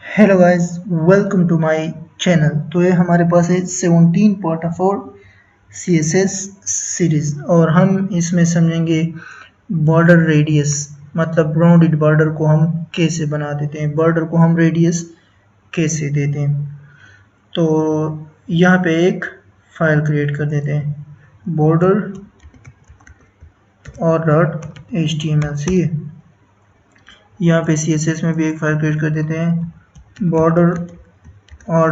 Hello guys, welcome to my channel. तो ये हमारे पास है 17 part of our CSS series और हम इसमें समझेंगे बॉर्डर रेडियस, मतलब राउंडेड बॉर्डर को हम कैसे बना देते हैं, बॉर्डर को हम रेडियस कैसे देते हैं। तो यहाँ पे एक फाइल क्रिएट कर देते हैं, बॉर्डर और .html। सही है। यहाँ पे CSS में भी एक फाइल क्रिएट कर देते हैं, बॉर्डर और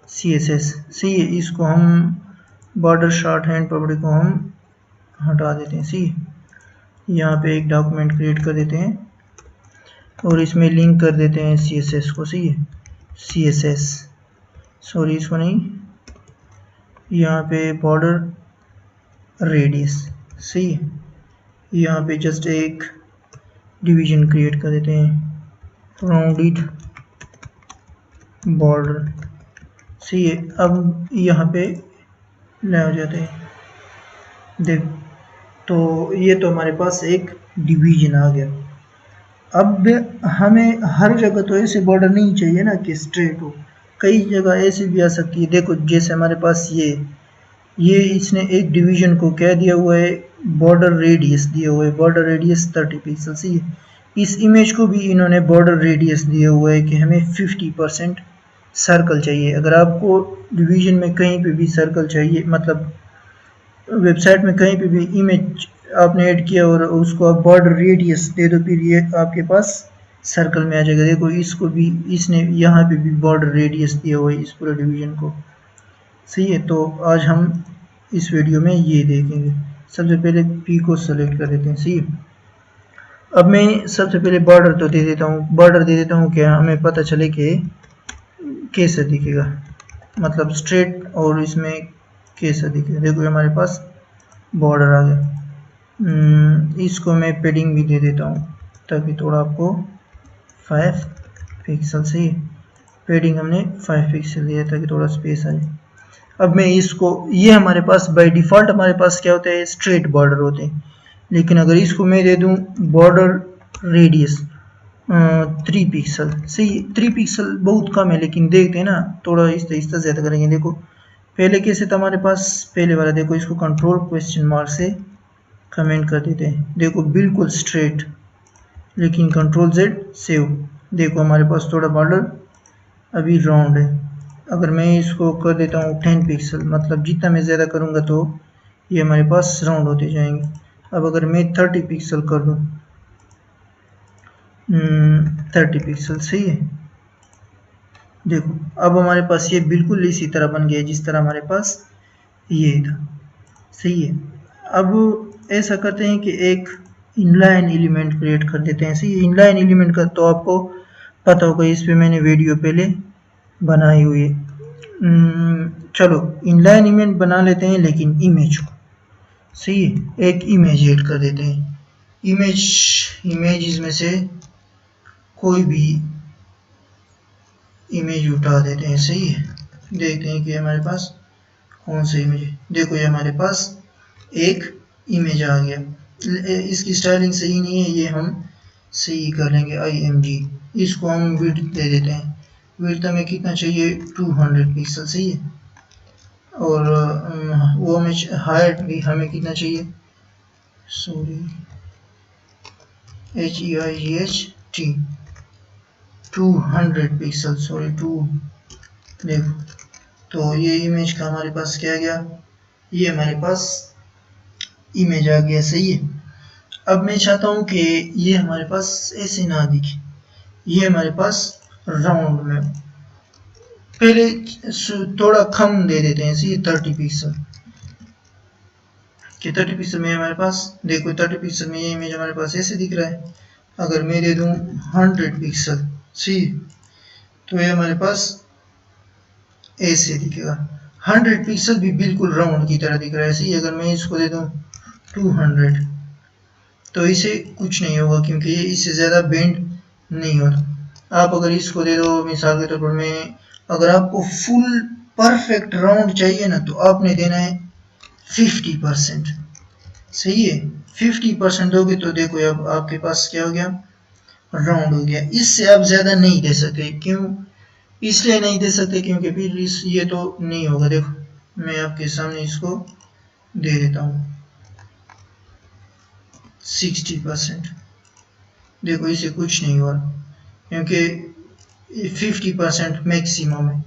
.css। सही है। इसको हम बॉर्डर शॉर्ट हैंड पब्लिक को हम हटा देते हैं। सही है। यहाँ पे एक डॉक्यूमेंट क्रिएट कर देते हैं और इसमें लिंक कर देते हैं CSS को। सही है। CSS, सॉरी इसको नहीं, यहाँ पे बॉर्डर रेडियस। सही है। यहाँ पे जस्ट एक डिवीजन क्रिएट कर देते हैं, राउंडेड बॉर्डर। सही है। अब यहाँ पे ले हो जाते हैं, देख। तो ये तो हमारे पास एक डिवीजन आ गया। अब हमें हर जगह तो ऐसे बॉर्डर नहीं चाहिए ना कि स्ट्रेट हो, कई जगह ऐसी भी आ सकती है। देखो जैसे हमारे पास ये इसने एक डिवीजन को क्या दिया हुआ है, बॉर्डर रेडियस दिया हुआ है, बॉर्डर रेडियस 30 पिक्सल। सी इस इमेज को भी इन्होंने बॉर्डर रेडियस दिया हुआ है कि हमें 50% सर्कल चाहिए। अगर आपको डिवीजन में कहीं पे भी सर्कल चाहिए, मतलब वेबसाइट में कहीं पे भी इमेज आपने ऐड किया और उसको आप बॉर्डर रेडियस दे दो, फिर ये आपके पास सर्कल में आ जाएगा। देखो इसको भी इसने यहाँ पे भी बॉर्डर रेडियस दिया हुआ है इस पूरे डिवीजन को। सही है। तो आज हम इस वीडियो में ये देखेंगे। सबसे पहले पी को सेलेक्ट कर देते हैं। सही है। अब मैं सबसे पहले बॉर्डर तो दे देता हूँ, बॉर्डर दे देता हूँ क्या हमें पता चले कि कैसा दिखेगा, मतलब स्ट्रेट और इसमें कैसा दिखेगा। देखो हमारे पास बॉर्डर आ गया। इसको मैं पेडिंग भी दे देता हूँ ताकि थोड़ा आपको 5 पिक्सल से पेडिंग हमने 5 पिक्सल दिया ताकि थोड़ा स्पेस आ जाए। अब मैं इसको, ये हमारे पास बाय डिफ़ॉल्ट हमारे पास क्या होता है, स्ट्रेट बॉर्डर होते हैं। लेकिन अगर इसको मैं दे दूँ बॉर्डर रेडियस 3 पिक्सल, सही 3 पिक्सल बहुत कम है, लेकिन देखते हैं ना, थोड़ा इस ज़्यादा करेंगे। देखो पहले कैसे था हमारे पास, पहले वाला देखो, इसको कंट्रोल क्वेश्चन मार्क से कमेंट कर देते हैं। देखो बिल्कुल स्ट्रेट, लेकिन कंट्रोल Z सेव। देखो हमारे पास थोड़ा बॉर्डर अभी राउंड है। अगर मैं इसको कर देता हूँ 10 पिक्सल, मतलब जितना मैं ज़्यादा करूँगा तो ये हमारे पास राउंड होते जाएंगे। अब अगर मैं 30 पिक्सल कर दूँ, 30 पिक्सल। सही है। देखो अब हमारे पास ये बिल्कुल इसी तरह बन गया जिस तरह हमारे पास ये था। सही है। अब ऐसा करते हैं कि एक इनलाइन एलिमेंट क्रिएट कर देते हैं। सही, इनलाइन एलिमेंट का तो आपको पता होगा, इस पे मैंने वीडियो पहले बनाई हुई है। चलो इनलाइन एलिमेंट बना लेते हैं, लेकिन इमेज को। सही है। एक इमेज ऐड कर देते हैं, इमेज में से कोई भी इमेज उठा देते हैं। सही है। देखते हैं कि हमारे पास कौन सा इमेज है। देखो ये हमारे पास एक इमेज आ गया। इसकी स्टाइलिंग सही नहीं है, ये हम सही कर लेंगे। IMG, इसको हम विड्थ दे देते हैं। विड्थ हमें कितना चाहिए, 200 पिक्सल। सही है। और वो हमें हाइट भी हमें कितना चाहिए, सॉरी HEIGHT 200 पिक्सल, सॉरी 2। देखो तो ये इमेज का हमारे पास क्या गया, ये हमारे पास इमेज आ गया। सही है। अब मैं चाहता हूँ कि ये हमारे पास ऐसे ना दिखे, ये हमारे पास राउंड में पहले थोड़ा कम दे देते हैं। सही 30 पिक्सल कि 30 पिक्सल में हमारे पास, देखो 30 पिक्सल में ये इमेज हमारे पास ऐसे दिख रहा है। अगर मैं दे दूँ 100 पिक्सल, सी, तो ये हमारे पास ऐसे दिखेगा। 100 पिक्सल भी बिल्कुल राउंड की तरह दिख रहा है। सी, अगर मैं इसको दे दूँ 200, तो इसे कुछ नहीं होगा क्योंकि ये इससे ज़्यादा बेंड नहीं होता। आप अगर इसको दे दो, मिसाल के तौर पर मैं, अगर आपको फुल परफेक्ट राउंड चाहिए ना, तो आपने देना है 50%। सही है। 50% दोगे तो देखो अब आपके पास क्या हो गया, राउंड हो गया। इससे आप ज्यादा नहीं दे सकते, क्यों? इसलिए नहीं दे सकते क्योंकि फिर ये तो नहीं होगा। देखो मैं आपके सामने इसको दे देता हूँ 60%। देखो इसे कुछ नहीं हुआ क्योंकि 50% मैक्सिमम है।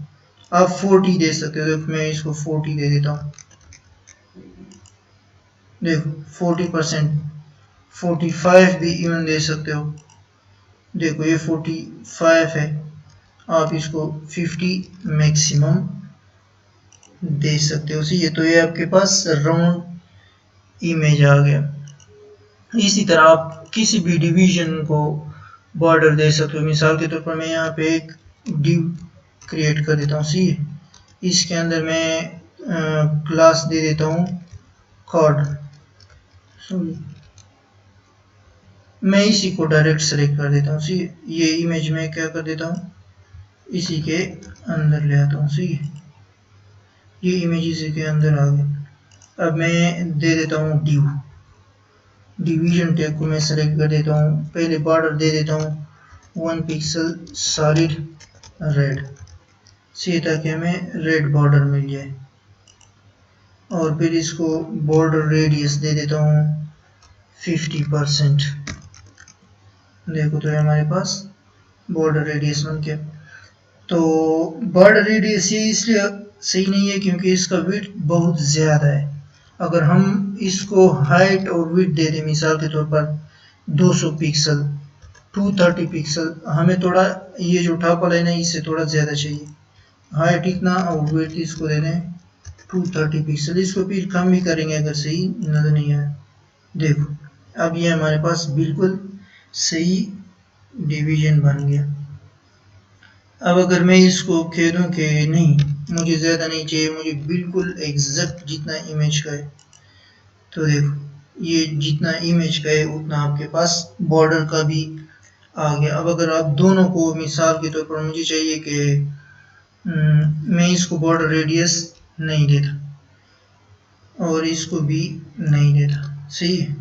आप 40 दे सकते हो। देखो मैं इसको 40 दे देता हूँ। देखो 40%, 45 भी इवन दे सकते हो। देखो ये 45 है, आप इसको 50 मैक्सिमम दे सकते हो। ये तो ये आपके पास राउंड इमेज आ गया। इसी तरह आप किसी भी डिवीजन को बॉर्डर दे सकते हो। मिसाल के तौर पर मैं यहाँ पे एक डिव क्रिएट कर देता हूँ। सी इसके अंदर मैं क्लास दे देता हूँ कॉर्ड। सॉरी, मैं इसी को डायरेक्ट सेलेक्ट कर देता हूँ। सी ये इमेज में क्या कर देता हूँ, इसी के अंदर ले आता हूँ। सी ये इमेज इसी के अंदर आ गई। अब मैं दे देता हूँ डिव। डिवीजन टैग को मैं सेलेक्ट कर देता हूँ। पहले बॉर्डर दे देता हूँ 1 पिक्सल सॉलिड रेड से, ताकि हमें रेड बॉर्डर मिल जाए। और फिर इसको बॉर्डर रेडियस दे देता हूँ 50%। देखो तो हमारे पास बॉर्डर रेडियस बन गया। तो बॉर्डर रेडियस ये इसलिए सही नहीं है क्योंकि इसका विड्थ बहुत ज़्यादा है। अगर हम इसको हाइट और विड्थ दे दें, मिसाल के तौर पर 200 पिक्सल, 230 पिक्सल, हमें थोड़ा ये जो टॉप लाइन है इससे थोड़ा ज़्यादा चाहिए। हाइट इतना और विड्थ इसको दे दें 230 पिक्सल। इसको फिर कम भी करेंगे अगर सही नजर नहीं आए। देखो अब ये हमारे पास बिल्कुल सही डिवीजन बन गया। अब अगर मैं इसको कह दूं कि नहीं, मुझे ज़्यादा नहीं चाहिए, मुझे बिल्कुल एग्जैक्ट जितना इमेज का है, तो देखो ये जितना इमेज का है उतना आपके पास बॉर्डर का भी आ गया। अब अगर आप दोनों को, मिसाल के तौर पर मुझे चाहिए कि मैं इसको बॉर्डर रेडियस नहीं देता और इसको भी नहीं देता, सही है।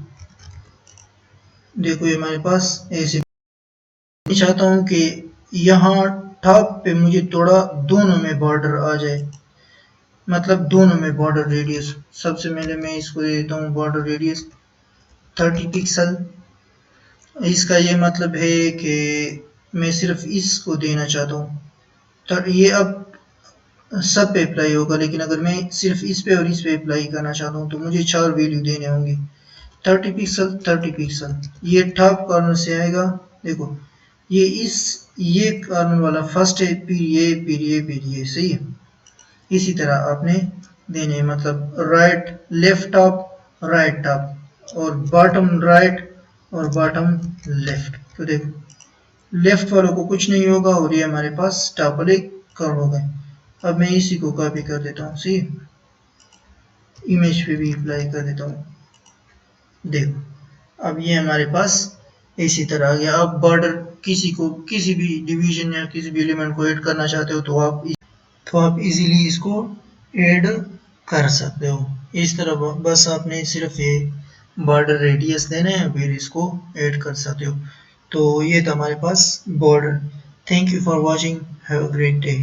देखो ये हमारे पास ऐसे। मैं चाहता हूँ कि यहाँ टॉप पे मुझे थोड़ा दोनों में बॉर्डर आ जाए, मतलब दोनों में बॉर्डर रेडियस। सबसे पहले मैं इसको दे देता हूँ बॉर्डर रेडियस 30 पिक्सल। इसका ये मतलब है कि मैं सिर्फ इसको देना चाहता हूँ, तो ये अब सब पे अप्लाई होगा। लेकिन अगर मैं सिर्फ इस पे और इस पे अप्लाई करना चाहता हूँ तो मुझे 4 वैल्यू देने होंगे। 30 पिक्सल 30 पिक्सल, ये टॉप कॉर्नर से आएगा। देखो ये कॉर्नर वाला फर्स्ट है, फिर ये, फिर ये, फिर ये, सही है। इसी तरह आपने देने, मतलब right left top right top और बॉटम राइट और बॉटम लेफ्ट। तो देखो लेफ्ट वालों को कुछ नहीं होगा और ये हमारे पास टॉप वाले कर्व हो गए। अब मैं इसी को कॉपी कर देता हूँ, सी इमेज पे भी अप्लाई कर देता हूँ। देखो अब ये हमारे पास इसी तरह आ गया। अब बॉर्डर किसी भी डिवीजन या किसी भी एलिमेंट को ऐड करना चाहते हो तो आप इजीली इसको ऐड कर सकते हो। इस तरह बस आपने सिर्फ ये बॉर्डर रेडियस देना है, फिर इसको ऐड कर सकते हो। तो ये था हमारे पास border. Thank you for watching, have a great day.